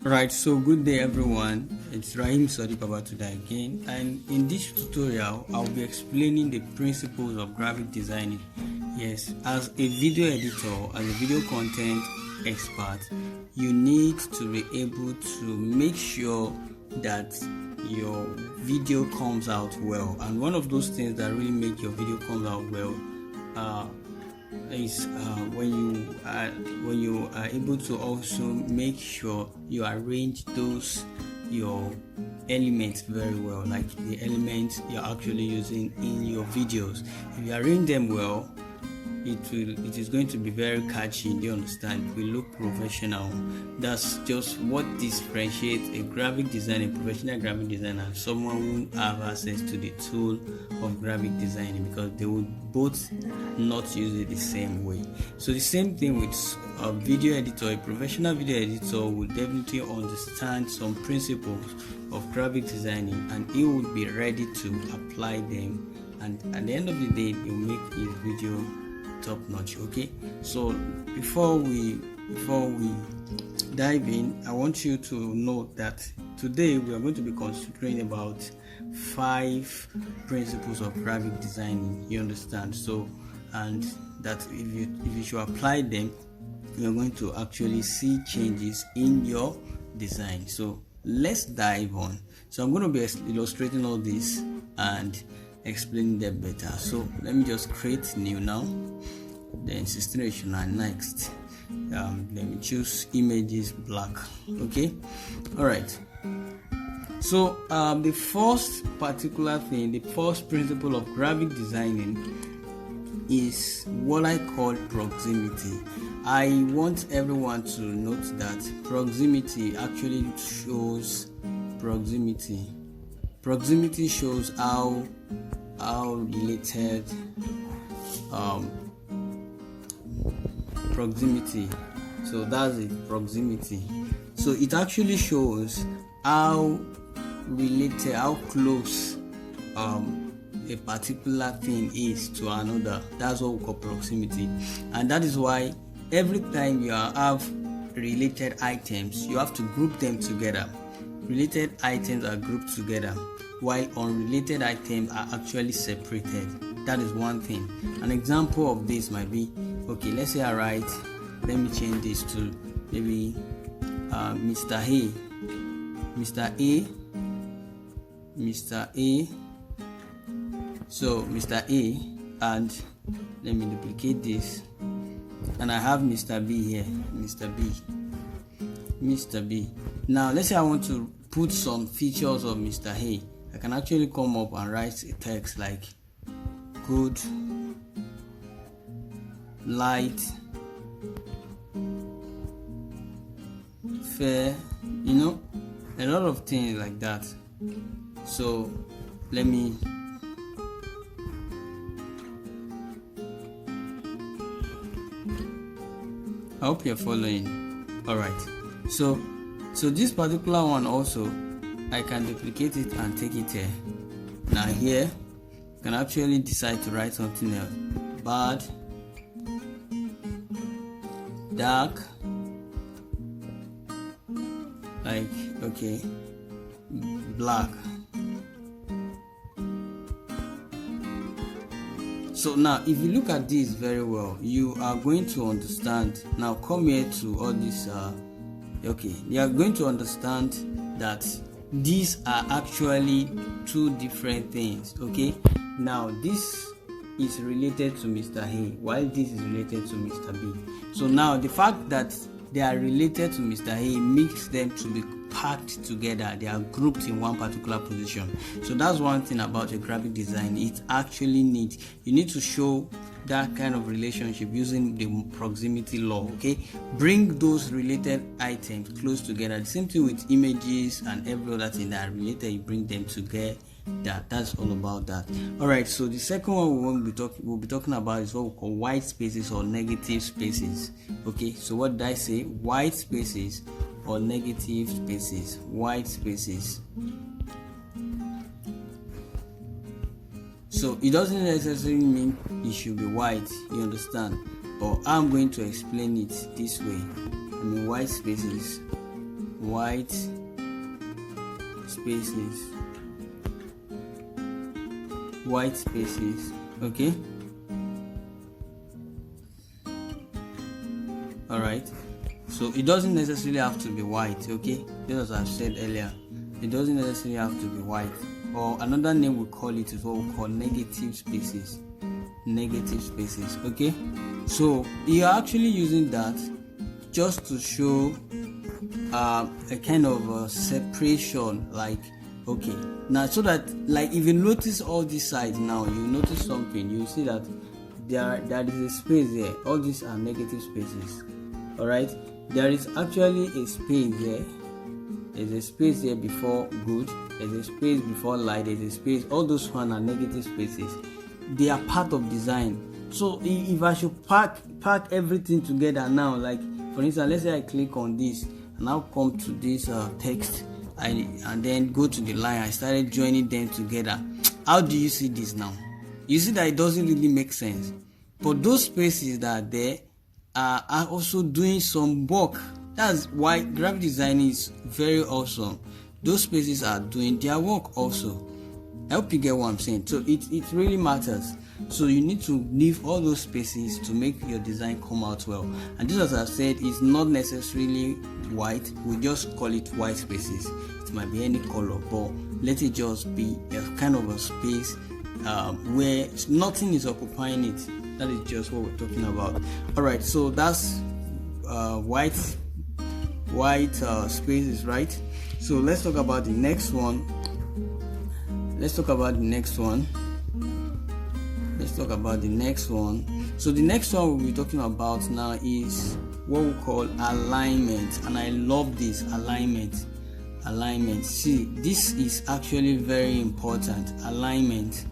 Right, so good day everyone. It's Rahim Sadiq today again, and in this tutorial I'll be explaining the principles of graphic designing. Yes, as a video editor, as a video content expert, you need to be able to make sure that your video comes out well, and one of those things that really make your video come out well is when you are able to also make sure you arrange those your elements very well, like the elements you're actually using in your videos. If you arrange them well, it is going to be very catchy. Do you understand? It will look professional. That's just what differentiates a graphic designer, a professional graphic designer, and someone who have access to the tool of graphic designing, because they will both not use it the same way. So the same thing with a video editor. A professional video editor will definitely understand some principles of graphic designing, and he will be ready to apply them, and at the end of the day he will make his video top notch. Okay, so before we dive in, I want you to note that today we are going to be considering about 5 principles of graphic designing. You understand? So, and that if you should apply them, you're going to actually see changes in your design. So let's dive on. So I'm going to be illustrating all this and explain them better. So let me just create new now, then system and next. Let me choose images black. Okay, all right. So the first particular thing, the first principle of graphic designing is what I call proximity. I want everyone to note that proximity actually shows proximity. Proximity shows how related proximity. So that's it, proximity. So it actually shows how related, how close a particular thing is to another. That's what we call proximity, and that is why every time you have related items, you have to group them together. Related items are grouped together, while unrelated items are actually separated. That is one thing. An example of this might be, okay, let's say I write, let me change this to maybe Mr. A. So Mr. A, and let me duplicate this, and I have Mr. B here. Mr. B. Now let's say I want to put some features of Mr. A. I can actually come up and write a text like good, light, fair, a lot of things like that. So let me I hope you're following. All right. So this particular one also, I can duplicate it and take it here. Now here, you can actually decide to write something else. Bad, dark, like, okay, black. So now if you look at this very well, you are going to understand. Now come here to all this okay, you are going to understand that these are actually 2 different things. Okay, now this is related to Mr. A, while this is related to Mr. B. So now the fact that they are related to Mr. A makes them to be packed together. They are grouped in one particular position. So that's one thing about a graphic design. It actually needs, you need to show that kind of relationship using the proximity law. Okay, bring those related items close together. The same thing with images and every other thing that are related, you bring them together. That's all about that. All right, so the second one we'll be talking about is what we call white spaces or negative spaces. Okay, so what did I say? White spaces or negative spaces. White spaces. So it doesn't necessarily mean it should be white, you understand, but I'm going to explain it this way. I mean, white spaces white spaces, okay. All right, so it doesn't necessarily have to be white, okay, just as I've said earlier. It doesn't necessarily have to be white, or another name we call it is what we call negative spaces, okay. So you're actually using that just to show a kind of separation, like, okay, now, so that, like, if you notice all these sides now, you notice something, you see that there is a space there. All these are negative spaces. All right, there is actually a space there. There's a space here before good, there's a space before light, there's a space. All those one are negative spaces. They are part of design. So if I should pack everything together now, like for instance, let's say I click on this and I'll come to this text and then go to the line. I started joining them together. How do you see this now? You see that it doesn't really make sense. But those spaces that are there are also doing some work. That's why graphic design is very awesome. Those spaces are doing their work also. I hope you get what I'm saying. So it really matters. So you need to leave all those spaces to make your design come out well. And this, as I said, is not necessarily white. We just call it white spaces. It might be any color, but let it just be a kind of a space where nothing is occupying it. That is just what we're talking about. All right, so that's white spaces, right? So let's talk about the next one. So the next one we'll be talking about now is what we call alignment, and I love this alignment. See, this is actually very important. Alignment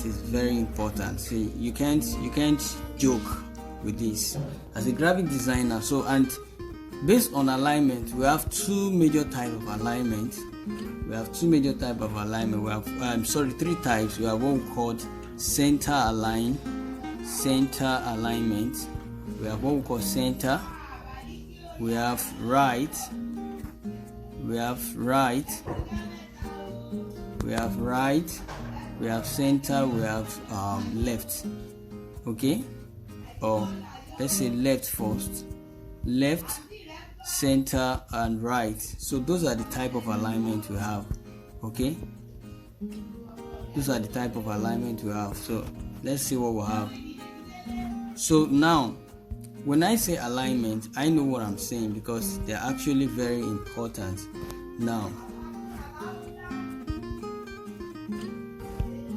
is very important. See, you can't joke with this as a graphic designer. So, and based on alignment, we have two major types of alignment. We have three types. We have what we call center alignment. We have what we call center. We have right. We have center. We have left. Okay, or let's say left first. Left, center, and right. So those are the type of alignment we have. Okay, those are the type of alignment we have. So let's see what we have. So now, when I say alignment, I know what I'm saying because they're actually very important. Now,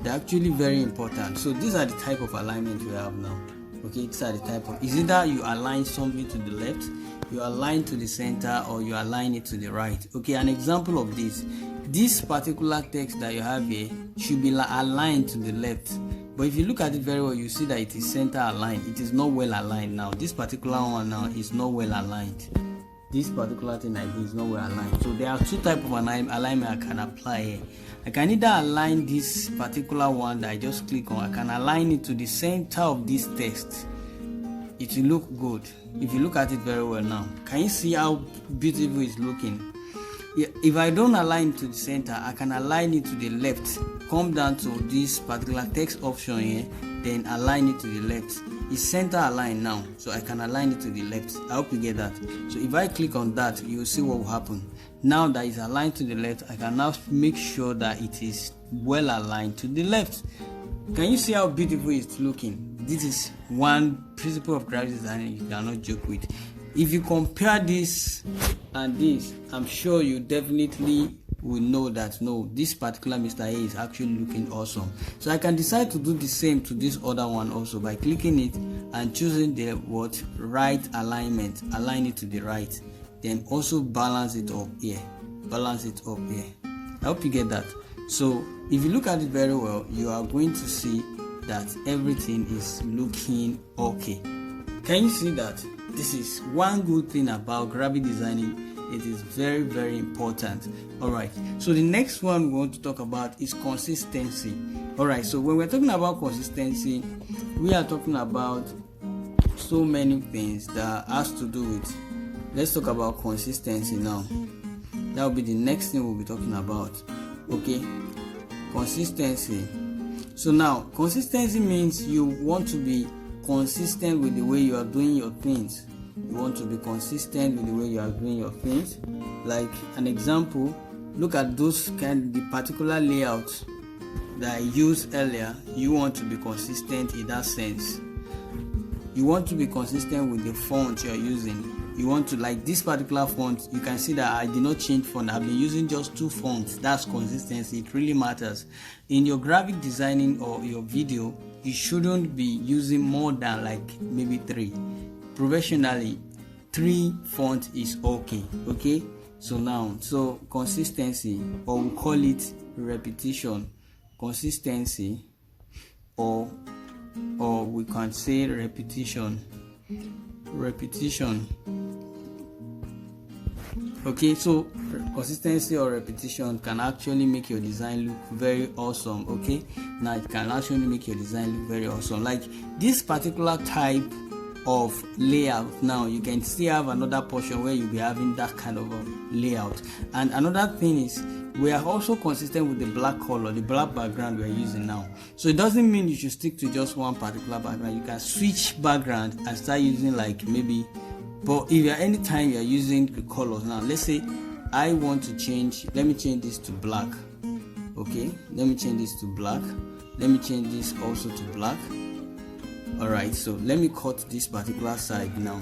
they're actually very important. So these are the type of alignment we have now. Okay, these are the type of, is either you align something to the left, you align to the center, or you align it to the right. Okay, an example of this particular text that you have here should be aligned to the left. But if you look at it very well, you see that it is center aligned. It is not well aligned now. This particular one now is not well aligned. This particular thing like this is not well aligned. So there are two types of alignment I can apply here. I can either align this particular one that I just click on. I can align it to the center of this text. It will look good if you look at it very well now. Can you see how beautiful it's looking? If I don't align it to the center, I can align it to the left. Come down to this particular text option here, then align it to the left. It's center aligned now, so I can align it to the left. I hope you get that. So if I click on that, you will see what will happen. Now that it's aligned to the left, I can now make sure that it is well aligned to the left. Can you see how beautiful it's looking? This is one principle of graphic design you cannot joke with. If you compare this and this, I'm sure you definitely will know that no, this particular Mr. A is actually looking awesome. So I can decide to do the same to this other one also by clicking it and choosing the right alignment, align it to the right, then also balance it up here. I hope you get that. So if you look at it very well, you are going to see that everything is looking okay. Can you see that? This is one good thing about graphic designing. It is very, very important. Alright, so the next one we want to talk about is consistency. Alright, so when we're talking about consistency, we are talking about so many things that has to do with let's talk about consistency now. That will be the next thing we'll be talking about. Okay, consistency. So now, consistency means you want to be consistent with the way you are doing your things. You want to be consistent with the way you are doing your things. Like an example, look at the particular layout that I used earlier. You want to be consistent in that sense. You want to be consistent with the font you are using. You want to, like this particular font, you can see that I did not change font. I've been using just 2 fonts. That's consistency. It really matters. In your graphic designing or your video, you shouldn't be using more than like maybe 3. Professionally, 3 font is okay. Okay, so consistency, or we call it repetition. Consistency, or we can say repetition. Okay, so consistency or repetition can actually make your design look very awesome. Okay, now it can actually make your design look very awesome. Like this particular type of layout, now you can still have another portion where you'll be having that kind of a layout. And another thing is, we are also consistent with the black color, the black background we are using now. So it doesn't mean you should stick to just one particular background. You can switch background and start using like maybe, but if you're anytime you're using the colors, now let's say I want to change, let me change this to black. Okay, let me change this to black. Let me change this also to black. Alright, so let me cut this particular side now.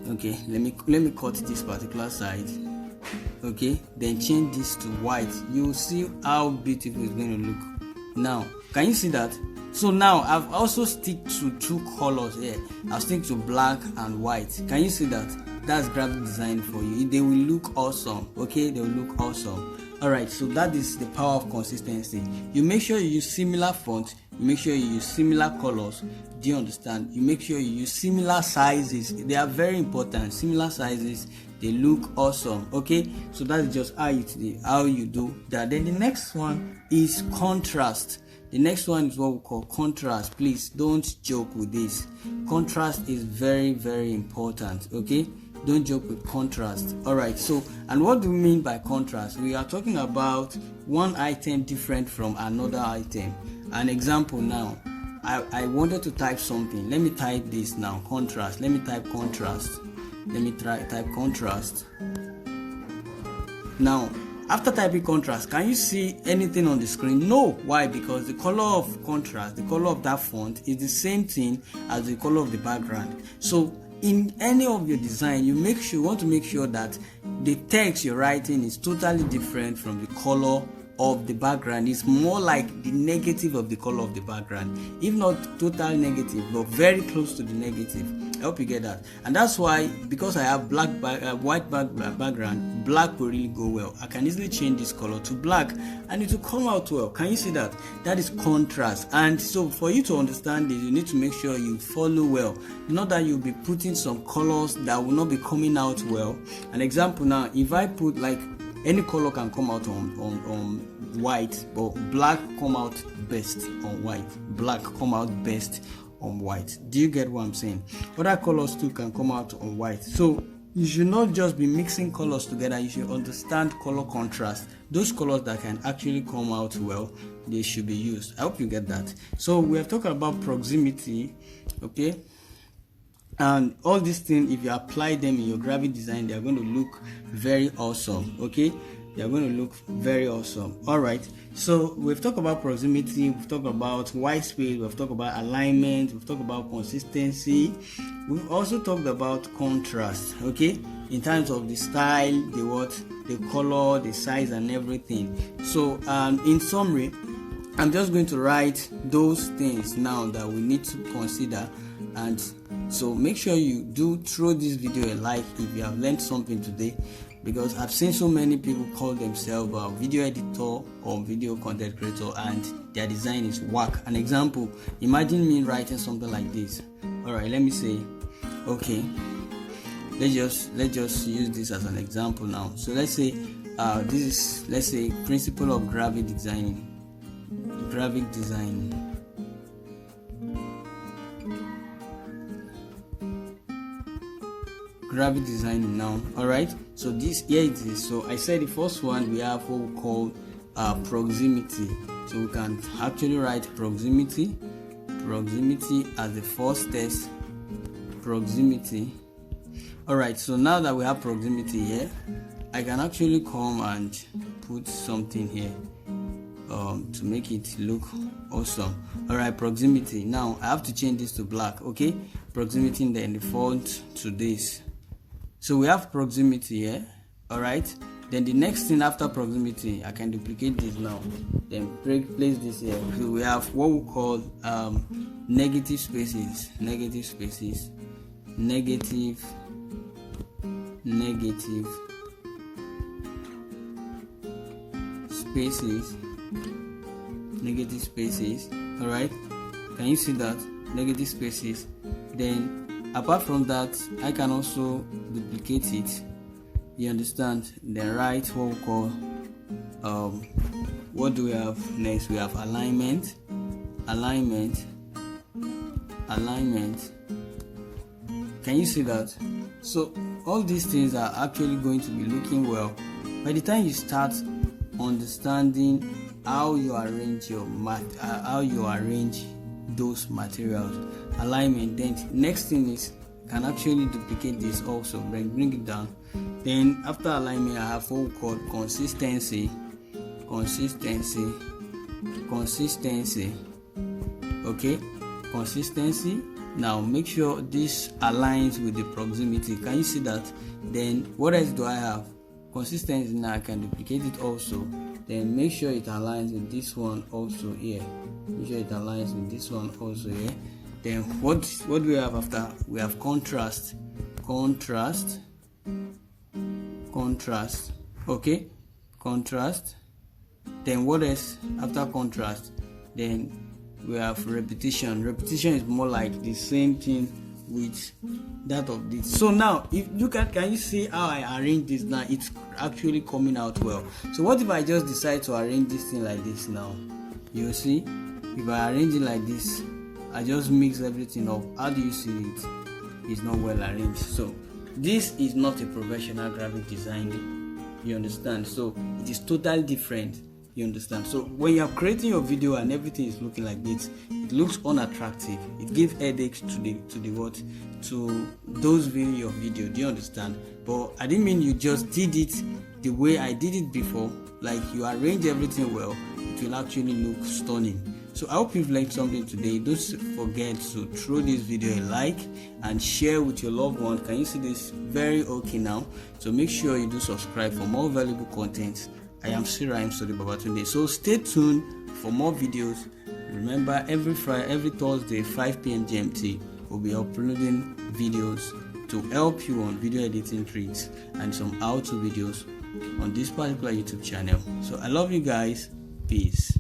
Okay, let me cut this particular side. Okay, then change this to white. You will see how beautiful it's going to look. Now, can you see that? So now I've also stick to 2 colors here. I'll stick to black and white. Can you see that? That's graphic design for you. They will look awesome. Okay, they will look awesome. Alright, so that is the power of consistency. You make sure you use similar fonts. You make sure you use similar colors. Do you understand? You make sure you use similar sizes. They are very important. Similar sizes, they look awesome. Okay, so that's just how you do that. Then the next one is contrast. The next one is what we call contrast. Please don't joke with this. Contrast is very, very important. Okay, don't joke with contrast. Alright, so and what do we mean by contrast? We are talking about one item different from another item. An example now, I wanted to type something. Let me type this now, contrast. Let me type contrast. Let me type contrast. Now, after typing contrast, can you see anything on the screen? No. Why? Because the color of contrast, the color of that font is the same thing as the color of the background. So in any of your design, you want to make sure that the text you're writing is totally different from the color of the background. It's more like the negative of the color of the background, if not total negative, but very close to the negative. I hope you get that. And that's why, because I have white background, black will really go well. I can easily change this color to black and it will come out well. Can you see that? That is contrast. And so for you to understand this, you need to make sure you follow well. Not that you'll be putting some colors that will not be coming out well. An example now, if I put like any color can come out on white, but black come out best on white. Black come out best on white. Do you get what I'm saying? Other colors too can come out on white. So you should not just be mixing colors together. You should understand color contrast. Those colors that can actually come out well, they should be used. I hope you get that. So we have talked about proximity, okay? And all these things, if you apply them in your graphic design, they are going to look very awesome. Okay, they are going to look very awesome. All right, so we've talked about proximity, we've talked about white space, we've talked about alignment, we've talked about consistency, we've also talked about contrast. Okay, in terms of the style, the color, the size, and everything. So in summary, I'm just going to write those things now that we need to consider. And so make sure you do throw this video a like if you have learned something today, because I've seen so many people call themselves a video editor or video content creator and their design is whack. An example, imagine me writing something like this. Alright, let me say, okay, let's just use this as an example now. So let's say let's say principle of graphic design. graphic design now. Alright, so this here it is. So I said the first one we have what we call proximity. So we can actually write proximity as the first test. Proximity. Alright, so now that we have proximity here, I can actually come and put something here to make it look awesome. Alright, proximity. Now I have to change this to black. Okay, proximity, and then the font to this. So we have proximity here. Alright, then the next thing after proximity, I can duplicate this now, then place this here. So we have what we call negative spaces. Negative spaces. Negative spaces. All right, can you see that? Negative spaces. Then apart from that, I can also duplicate it, you understand, then write what we call what do we have next? We have alignment. Can you see that? So all these things are actually going to be looking well by the time you start understanding how you arrange your those materials. Alignment. Then next thing is can actually duplicate this also, bring it down. Then after alignment, I have what we call consistency. Okay, consistency. Now make sure this aligns with the proximity. Can you see that? Then what else do I have? Consistency. Now I can duplicate it also. Then make sure it aligns with this one also here. Make sure it aligns with this one also here. Then what do we have after? We have contrast. Okay, contrast. Then what else after contrast? Then we have repetition. Repetition is more like the same thing with that of this. So now if look at, can you see how I arrange this now? It's actually coming out well. So what if I just decide to arrange this thing like this now? You see, if I arrange it like this, I just mix everything up. How do you see it? It's not well arranged. So this is not a professional graphic design, you understand? So it is totally different, you understand? So when you are creating your video and everything is looking like this, it looks unattractive. It gives headaches to those viewing your video. Do you understand? But I didn't mean you just did it the way I did it before. Like you arrange everything well, it will actually look stunning. So I hope you've learned something today. Don't forget to throw this video a like and share with your loved one. Can you see this? Very okay now. So make sure you do subscribe for more valuable content. I am Sira Babatunde. So stay tuned for more videos. Remember, every Thursday 5 p.m. GMT we'll be uploading videos to help you on video editing tricks and some how-to videos on this particular YouTube channel. So I love you guys. Peace.